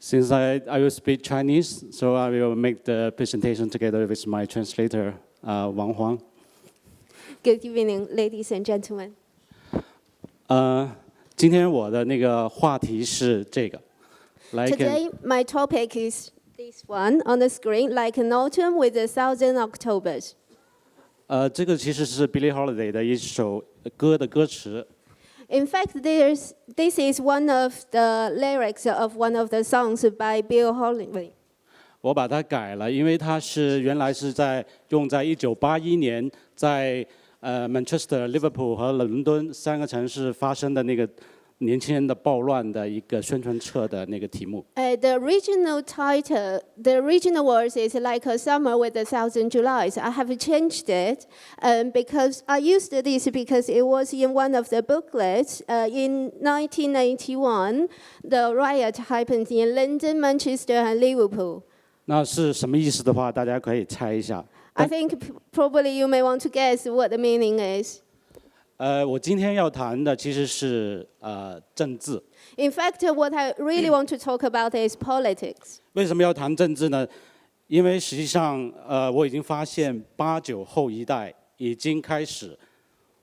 Since I will speak Chinese, so I will make the presentation together with my translator, Wang Huang. Good evening, ladies and gentlemen. 今天我的那个话题是这个。Today, my topic is this one on the screen, like an autumn with 1,000 Octobers. 这个其实是 Billie Holiday 的一首歌的歌词。In fact, this is one of the lyrics of one of the songs by Billie Holiday. 我把它改了，因为它是原来是用在1981年在Manchester、Liverpool 和伦敦3个城市发生的那个年轻人的暴乱的一个宣传册的那个题目。The original title, the original words is like a summer with 1,000 Julys. I have changed it because I used this because it was in one of the booklets. In 1981, the riot happened in London, Manchester, and Liverpool. 那是什么意思的话，大家可以猜一下。I think probably you may want to guess what the meaning is. 我今天要谈的其实是政治。In fact, what I really want to talk about is politics. 为什么要谈政治呢？因为实际上，我已经发现89后一代已经开始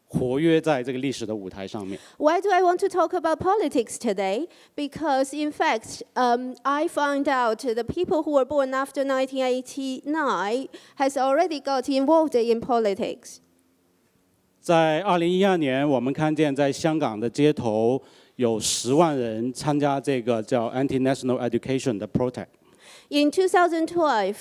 活跃在这个历史的舞台上面。Why do I want to talk about politics today? Because in fact, I found out the people who were born after 1989 has already got involved in politics. 在2012年，我们看见在香港的街头有10万人参加这个叫 Anti-National Education 的 protest。In 2012,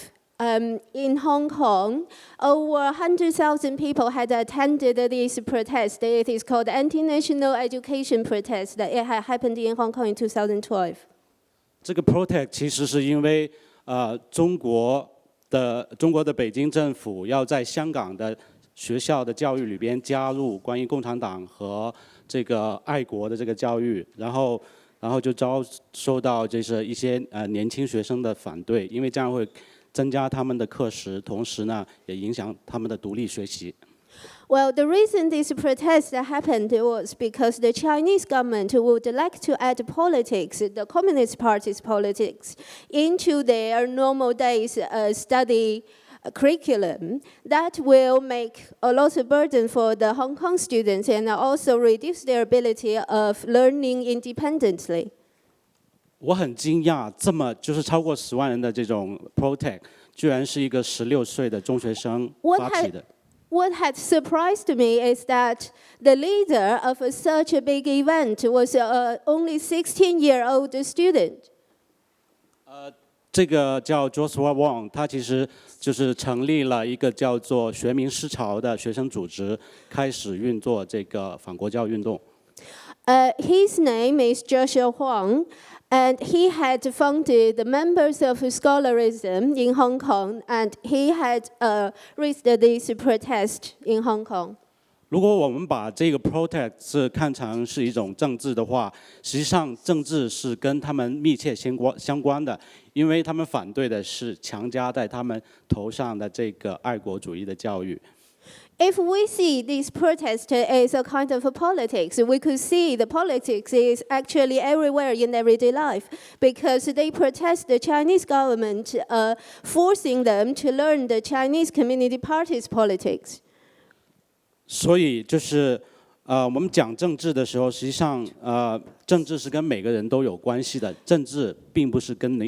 in Hong Kong, over 100,000 people had attended this protest. It is called Anti-National Education Protest. It had happened in Hong Kong in 2012. 这个 protest 其实是因为中国的北京政府要在香港的学校的教育里边加入关于共产党和这个爱国的这个教育，然后就遭受到就是一些年轻学生的反对，因为这样会增加他们的课时，同时呢也影响他们的独立学习。Well, the reason this protest happened was because the Chinese government would like to add politics, the Communist Party's politics, into their normal days study curriculum. That will make a lot of burden for the Hong Kong students and also reduce their ability of learning independently. 我很惊讶，这么就是超过10万人的这种 protest， 居然是一个16岁的中学生发起的。What had surprised me is that the leader of such a big event was only 16-year-old student. 这个叫 Joshua Wong， 他其实就是成立了一个叫做学民思潮的学生组织，开始运作这个反国教运动。His name is Joshua Huang, and he had founded the members of scholarism in Hong Kong, and he had raised this protest in Hong Kong. 如果我们把这个 protest 是看成是一种政治的话，实际上政治是跟他们密切相关的，因为他们反对的是强加在他们头上的这个爱国主义的教育。If we see this protest as a kind of a politics, we could see the politics is actually everywhere in everyday life because they protest the Chinese government forcing them to learn the Chinese Communist Party's politics. 所以就是我们讲政治的时候，实际上政治是跟每个人都有关系的，政治并不是跟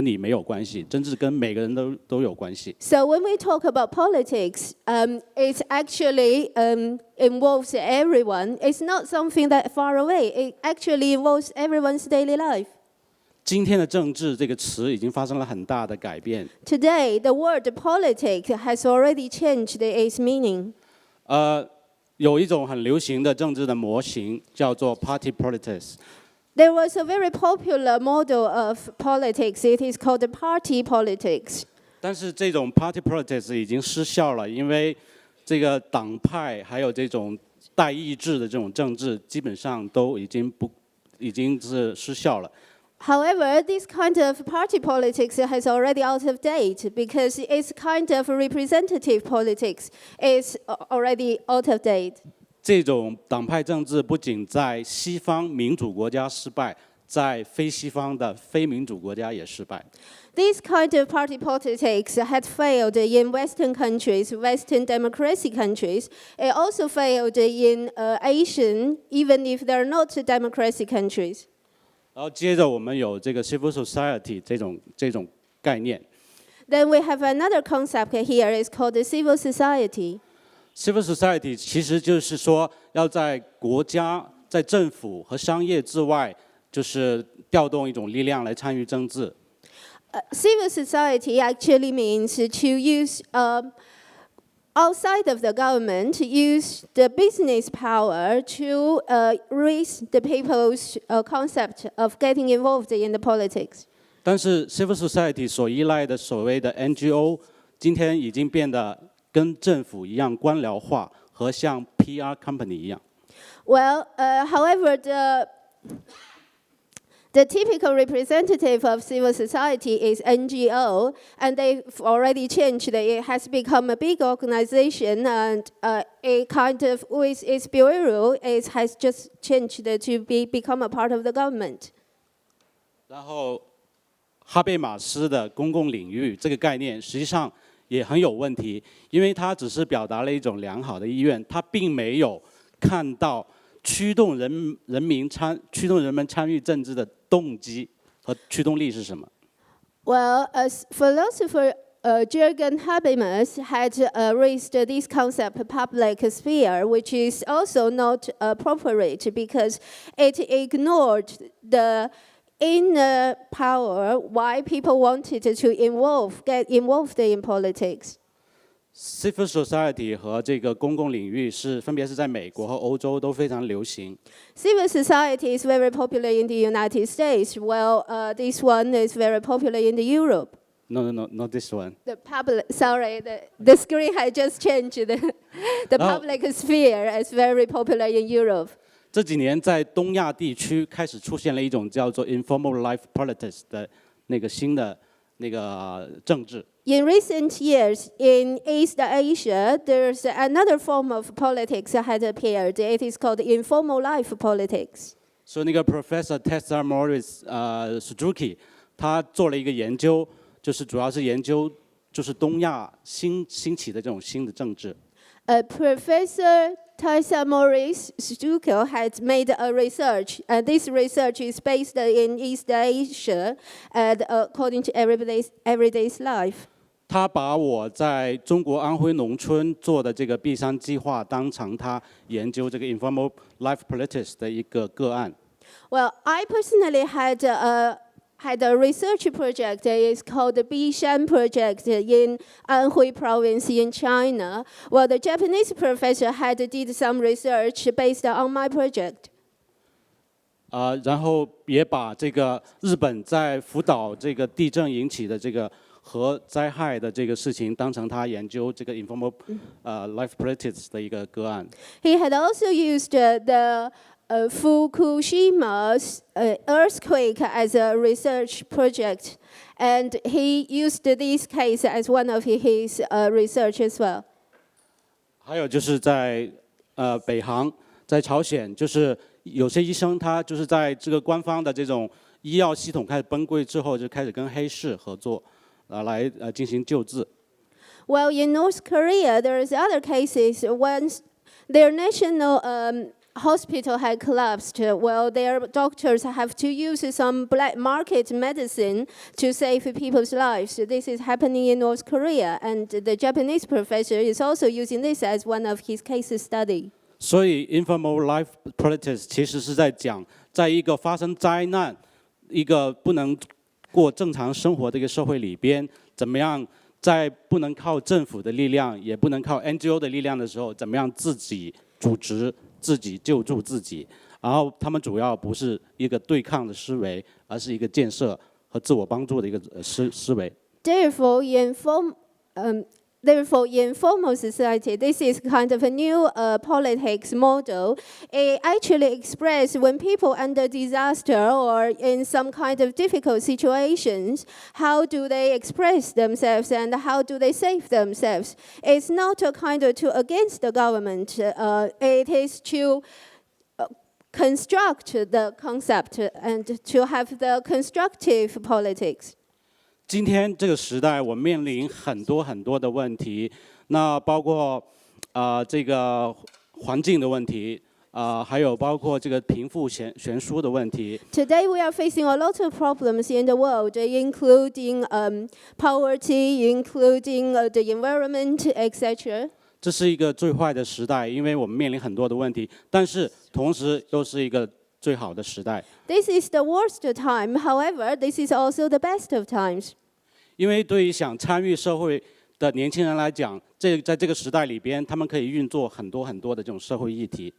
你没有关系，政治跟每个人都有关系。So when we talk about politics, it actually involves everyone. It's not something that far away. It actually involves everyone's daily life. 今天的政治这个词已经发生了很大的改变。Today, the word politics has already changed its meaning. 有一种很流行的政治的模型叫做 party politics。There was a very popular model of politics. It is called the party politics. 但是这种 party politics 已经失效了，因为这个党派还有这种代议制的这种政治，基本上都已经是失效了。However, this kind of party politics has already out of date because its kind of representative politics is already out of date. 这种党派政治不仅在西方民主国家失败，在非西方的非民主国家也失败。This kind of party politics had failed in Western countries, Western democracy countries. It also failed in Asian, even if they're not democracy countries. 然后接着我们有这个 civil society 这种概念。Then we have another concept here. It's called the civil society. Civil society 其实就是说要在国家、在政府和商业之外，就是调动一种力量来参与政治。Civil society actually means to use outside of the government, use the business power to raise the people's concept of getting involved in the politics. 但是 civil society 所依赖的所谓的 NGO， 今天已经变得跟政府一样官僚化，和像 PR company 一样。Well, however, the typical representative of civil society is NGO, and they've already changed. It has become a big organization, and it kind of, with its bureau, it has just changed to become a part of the government. 然后，哈贝马斯的公共领域这个概念实际上也很有问题，因为它只是表达了一种良好的意愿，它并没有看到驱动人们参与政治的动机和驱动力是什么。Well, as philosopher Jürgen Habermas had raised this concept, public sphere, which is also not appropriate because it ignored the inner power why people wanted to get involved in politics. Civil society 和这个公共领域分别是在美国和欧洲都非常流行。Civil society is very popular in the United States, while this one is very popular in Europe. No, not this one. The screen had just changed. The public sphere is very popular in Europe. 这几年在东亚地区开始出现了一种叫做 informal life politics 的那个新的政治。In recent years, in East Asia, there's another form of politics that had appeared. It is called informal life politics. 所以那个 Professor Tessa Morris Suzuki 他做了一个研究，就是主要是研究就是东亚兴起的这种新的政治。Professor Tessa Morris Suzuki had made a research, and this research is based in East Asia, and according to everyday's life. 他把我在中国安徽农村做的这个 B3计划当成他研究这个 informal life politics 的一个个案。Well, I personally had a research project. It's called the Bishan Project in Anhui Province in China. Well, the Japanese professor did some research based on my project. 然后也把这个日本在福岛这个地震引起的这个核灾害的这个事情当成他研究这个 informal life politics 的一个个案。He had also used the Fukushima's earthquake as a research project, and he used this case as one of his research as well. 还有就是在北韩，在朝鲜，就是有些医生他就是在这个官方的这种医药系统开始崩溃之后，就开始跟黑市合作，来进行救治。Well, in North Korea, there's other cases when their national hospital had collapsed. Well, their doctors have to use some black market medicine to save people's lives. This is happening in North Korea, and the Japanese professor is also using this as one of his case study. 所以 informal life politics 其实是在讲，在一个发生灾难、一个不能过正常生活的一个社会里边，怎么样在不能靠政府的力量，也不能靠 NGO 的力量的时候，怎么样自己组织、自己救助自己。然后他们主要不是一个对抗的思维，而是一个建设和自我帮助的一个思维。Therefore, in formal society, this is kind of a new politics model. It actually expresses when people under disaster or in some kind of difficult situations, how do they express themselves and how do they save themselves? It's not a kind of to against the government. It is to construct the concept and to have the constructive politics. 今天这个时代，我面临很多很多的问题，那包括这个环境的问题，还有包括这个贫富悬殊的问题。Today we are facing a lot of problems in the world, including poverty, including the environment, etc. 这是一个最坏的时代，因为我们面临很多的问题，但是同时又是一个最好的时代。This is the worst time. However, this is also the best of times. 因为对于想参与社会的年轻人来讲，在这个时代里边，他们可以运作很多很多的这种社会议题。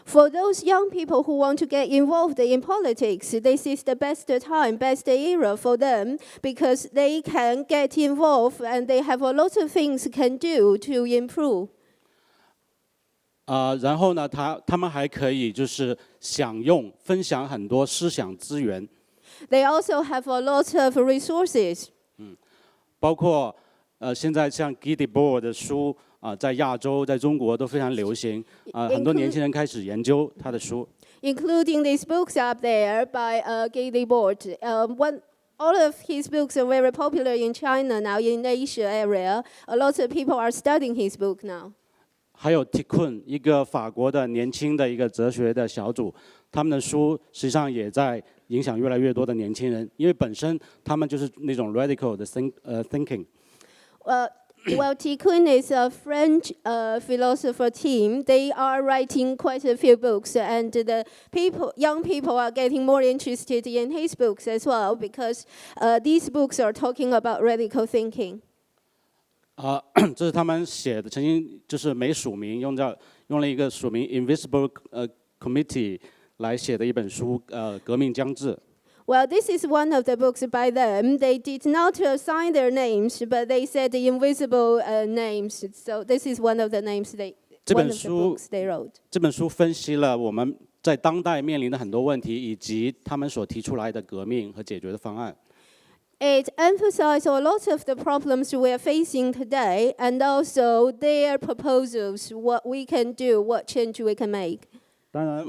For those young people who want to get involved in politics, this is the best time, best era for them because they can get involved and they have a lot of things can do to improve. 然后呢，他们还可以就是分享很多思想资源。They also have a lot of resources. 包括现在像 Giddy Board 的书在亚洲、在中国都非常流行很多年轻人开始研究他的书。Including these books up there by Giddy Board. All of his books are very popular in China now, in Asia area. A lot of people are studying his book now. 还有 Tikkun 一个法国的年轻的一个哲学的小组，他们的书实际上也在影响越来越多的年轻人，因为本身他们就是那种 radical 的thinking。Well, Tikkun is a French philosopher team. They are writing quite a few books, and the young people are getting more interested in his books as well because these books are talking about radical thinking. 这是他们写的，曾经就是没署名，用了一个署名 Invisible Committee 来写的一本书，革命将至。Well, this is one of the books by them. They did not assign their names, but they said the invisible names. So this is one of the names one of the books they wrote. 这本书分析了我们在当代面临的很多问题，以及他们所提出来的革命和解决的方案。It emphasized a lot of the problems we are facing today, and also their proposals, what we can do, what change we can make. 当然，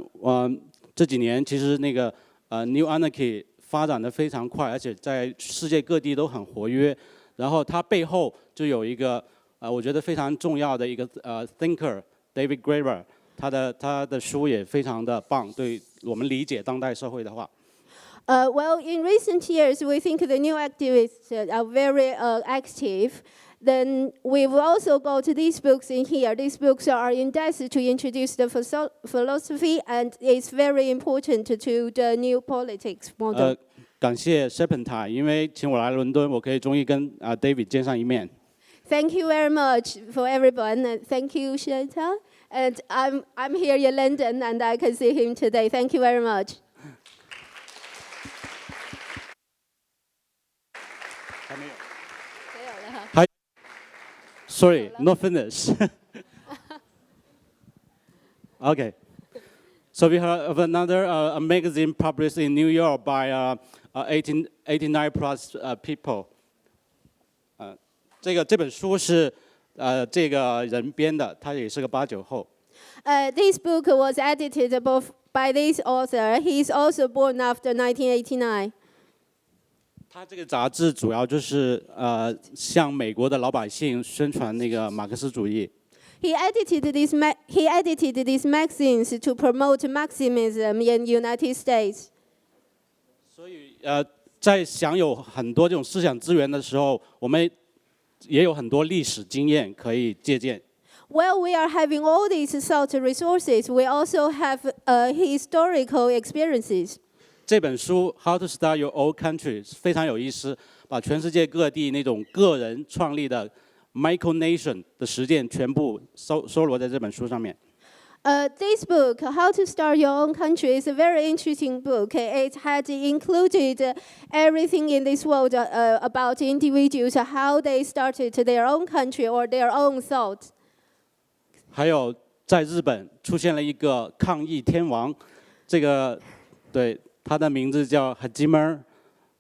这几年其实那个New Anarchy 发展的非常快，而且在世界各地都很活跃。然后它背后就有一个我觉得非常重要的一个thinker David Graeber， 他的书也非常的棒，对我们理解当代社会的话。Well, in recent years, we think the new activists are very active. Then we've also got these books in here. These books are in depth to introduce the philosophy, and it's very important to the new politics model. 感谢 Serpentine， 因为请我来伦敦，我可以终于跟David 见上一面。Thank you very much for everyone, and thank you, Shanta. And I'm here in London, and I can see him today. Thank you very much. 还没有。没有了哈。Sorry, not finished. Okay. So we have another a magazine published in New York by 89 plus people. 这本书是这个人编的，他也是个89后。This book was edited both by this author. He's also born after 1989. 他这个杂志主要就是向美国的老百姓宣传那个马克思主义。He edited these magazines to promote Marxism in United States. 所以在享有很多这种思想资源的时候，我们也有很多历史经验可以借鉴。While we are having all these sort of resources, we also have historical experiences. 这本书《How to Start Your Own Country》非常有意思，把全世界各地那种个人创立的 micronation 的实践全部收罗在这本书上面。This book, How to Start Your Own Country, is a very interesting book. It had included everything in this world about individuals, how they started their own country or their own thoughts. 还有在日本出现了一个抗议天王，这个对。他的名字叫 Hajime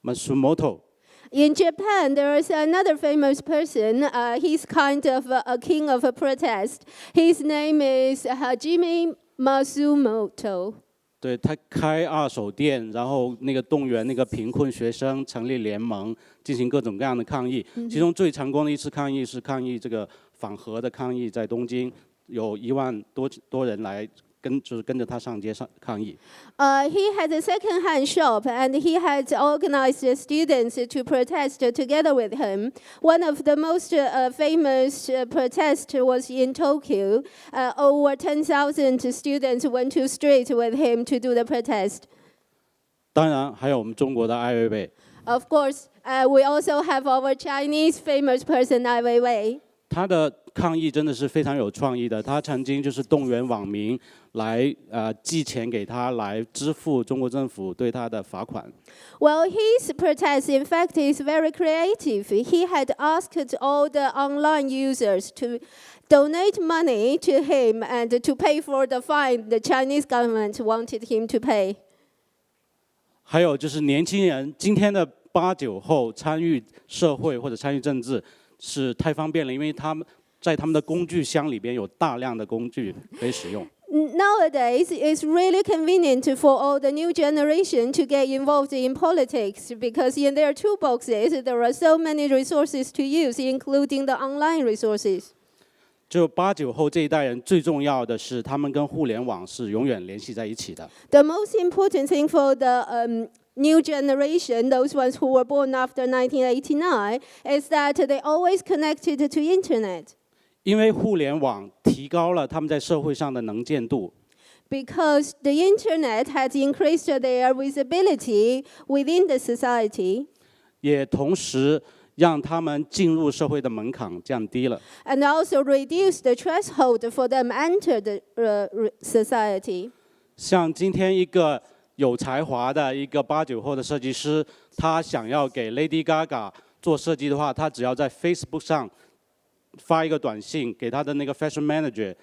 Matsumoto。In Japan, there is another famous person. He's kind of a king of a protest. His name is Hajime Matsumoto. 对，他开二手店，然后那个动员那个贫困学生成立联盟，进行各种各样的抗议。其中最成功的一次抗议是抗议这个反核的抗议，在东京有1万多人来跟着他上街上抗议。He had a second-hand shop, and he had organized the students to protest together with him. One of the most famous protests was in Tokyo. Over 10,000 students went to street with him to do the protest. 当然，还有我们中国的艾薇薇。Of course, we also have our Chinese famous person Ai Weiwei. 他的抗议真的是非常有创意的。他曾经就是动员网民来寄钱给他，来支付中国政府对他的罚款。Well, his protest, in fact, is very creative. He had asked all the online users to donate money to him and to pay for the fine the Chinese government wanted him to pay. 还有就是年轻人，今天的8、9后参与社会或者参与政治是太方便了，因为他们在他们的工具箱里边有大量的工具可以使用。Nowadays, it's really convenient for all the new generation to get involved in politics because in their toolboxes, there are so many resources to use, including the online resources. 就8、9后这一代人最重要的是，他们跟互联网是永远联系在一起的。The most important thing for the new generation, those ones who were born after 1989, is that they always connected to internet. 因为互联网提高了他们在社会上的能见度。Because the internet has increased their visibility within the society. 也同时让他们进入社会的门槛降低了。And also reduce the threshold for them enter the society. 像今天一个有才华的一个8、9后的设计师，他想要给 Lady Gaga 做设计的话，他只要在 Facebook 上发一个短信给他的那个 Fashion Manager，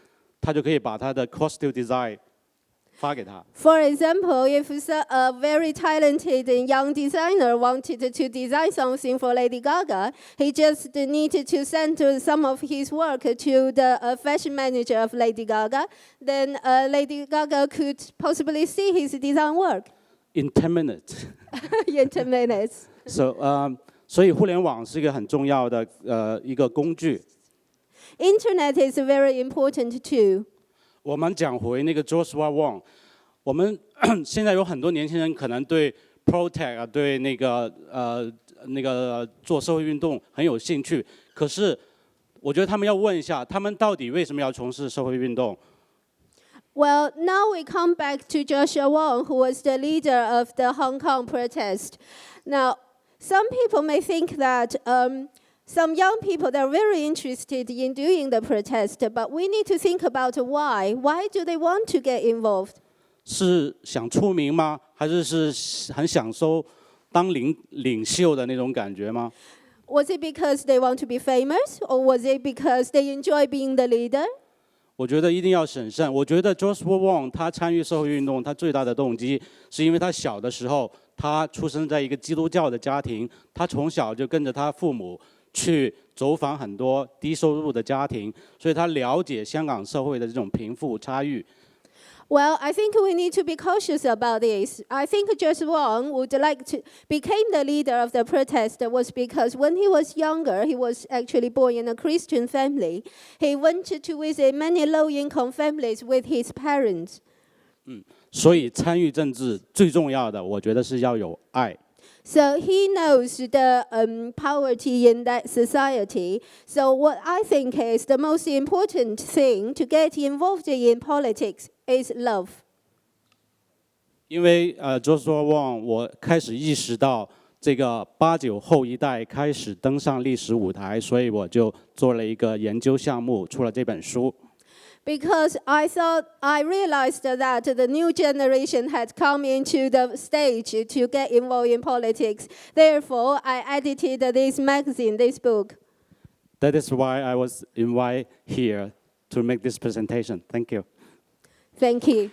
他就可以把他的 costume design 发给他。For example, if a very talented young designer wanted to design something for Lady Gaga, he just needed to send some of his work to the fashion manager of Lady Gaga. Then Lady Gaga could possibly see his design work. In 10 minutes. In 10 minutes.所以互联网是一个很重要的一个工具。Internet is very important too. 我们讲回那个 Joshua Wong， 我们现在有很多年轻人可能对 Protect 啊，对那个做社会运动很有兴趣，可是我觉得他们要问一下，他们到底为什么要从事社会运动？ Well, now we come back to Joshua Wong, who was the leader of the Hong Kong protest. Now, some people may think that some young people, they're very interested in doing the protest, but we need to think about why. Why do they want to get involved? 是想出名吗？还是很享受当领袖的那种感觉吗？ Was it because they want to be famous, or was it because they enjoy being the leader? 我觉得一定要审慎。我觉得 Joshua Wong 他参与社会运动，他最大的动机是因为他小的时候，他出生在一个基督教的家庭，他从小就跟着他父母去走访很多低收入的家庭，所以他了解香港社会的这种贫富差异。Well, I think we need to be cautious about this. I think Joshua Wong would like to become the leader of the protest was because when he was younger, he was actually born in a Christian family. He went to visit many low-income families with his parents. 所以参与政治最重要的，我觉得是要有爱。So he knows the poverty in that society. So what I think is the most important thing to get involved in politics is love. 因为Joshua Wong 我开始意识到这个8、9后一代开始登上历史舞台，所以我就做了一个研究项目，出了这本书。Because I realized that the new generation had come into the stage to get involved in politics. Therefore, I edited this magazine, this book. That is why I was invited here to make this presentation. Thank you. Thank you.